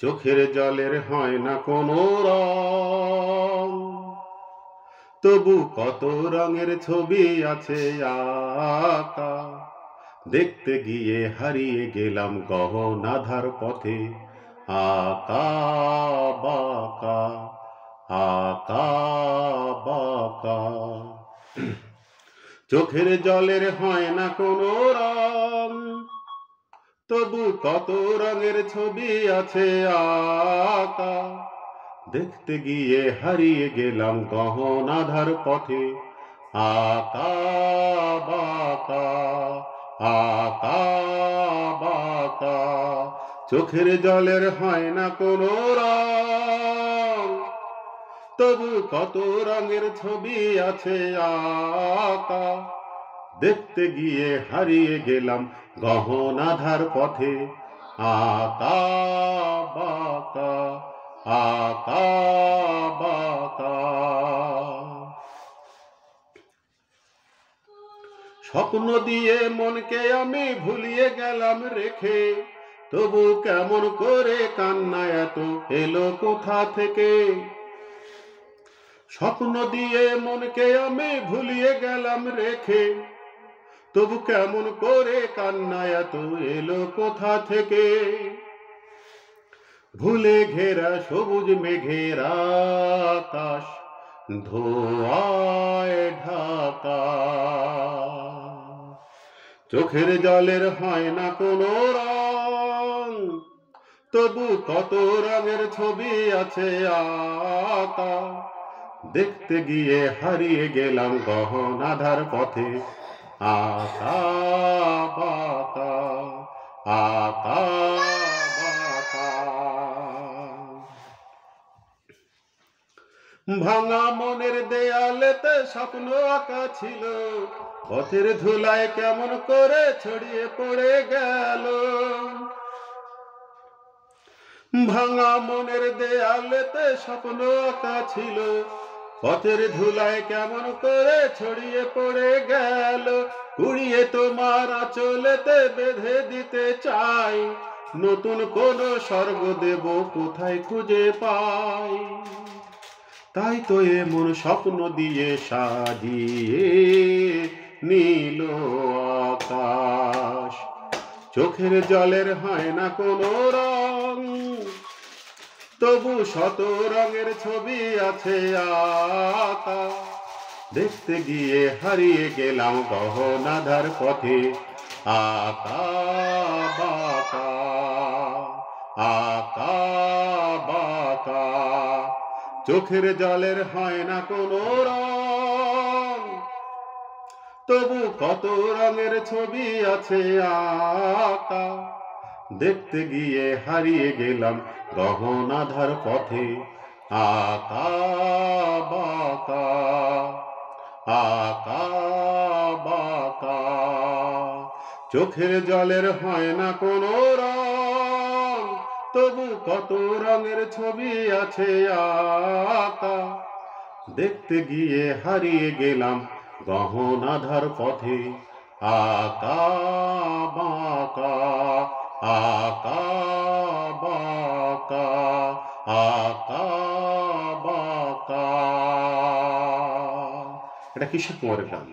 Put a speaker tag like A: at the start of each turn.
A: চোখের জলের হয় না কোনো রং, তবু কত রঙের ছবি আছে আঁকা। দেখতে গিয়ে হারিয়ে গেলাম গহনাধার পথে, আঁকা বাঁকা, আঁকা বাঁকা। চোখের জলের হয় না কোনো রং, তবু কত রঙের ছবি আছে আঁকা। দেখতে গিয়ে হারিয়ে গেলাম গহনাধার পথে, আঁকা বাঁকা, আঁকা বাঁকা। চোখের জলের হয় না কোনো রং, তবু কত রঙের ছবি আছে আঁকা। দেখতে গিয়ে হারিয়ে গেলাম গহনাধার পথে, আঁকা বাঁকা, আঁকা বাঁকা। স্বপ্ন দিয়ে মনকে আমি ভুলিয়ে গেলাম রেখে, তবু কেমন করে কান্না এত এলো কোথা থেকে। স্বপ্ন দিয়ে মনকে আমি ভুলিয়ে গেলাম রেখে, তবু কেমন করে কান্না এত এলো কোথা থেকে। ভুলে ঘেরা সবুজ মেঘের আকাশ, ধোঁয়ায় ঢাকা। চোখের জলের হয় না কোনো রং, তবু কত রঙের ছবি আছে আঁকা। দেখতে গিয়ে হারিয়ে গেলাম গহনাধার পথে, আঁকা বাঁকা, আঁকা বাঁকা। ভাঙা মনের দেয়ালেতে স্বপ্ন আঁকা ছিল, পথের ধুলায় কেমন করে ছড়িয়ে পড়ে গেল। ভাঙা মনের দেয়ালেতে স্বপ্ন আঁকা ছিল, পথের ধুলায় কেমন করে ছড়িয়ে পড়ে গেল। কুড়িয়ে তোমার আঁচলেতে বেঁধে দিতে চাই, নতুন কোন স্বর্গ দেব কোথায় খুঁজে পাই। তাই তো এমন স্বপ্ন দিয়ে সাজিয়ে নীল আকাশ। চোখের জলের হয় না কোনো রং, তবু শত রঙের ছবি আছে আঁকা। দেখতে গিয়ে হারিয়ে গেলাম গহনাধার পথে, আঁকা বাঁকা, আঁকা বাঁকা। চোখের জলের হয় না কোনো রং, তবু কত রঙের ছবি আছে আঁকা। দেখতে গিয়ে হারিয়ে গেলাম গহনাধার পথে, আঁকা বাঁকা, আঁকা বাঁকা। চোখের জলের হয় না কোনো রং, তবু কত রঙের ছবি আছে আঁকা। দেখতে গিয়ে হারিয়ে গেলাম গহনাধার পথে, আঁকা বাঁকা, আঁকা বাঁকা, আঁকা বাঁকা। এটা কিশোর কুমারের গান।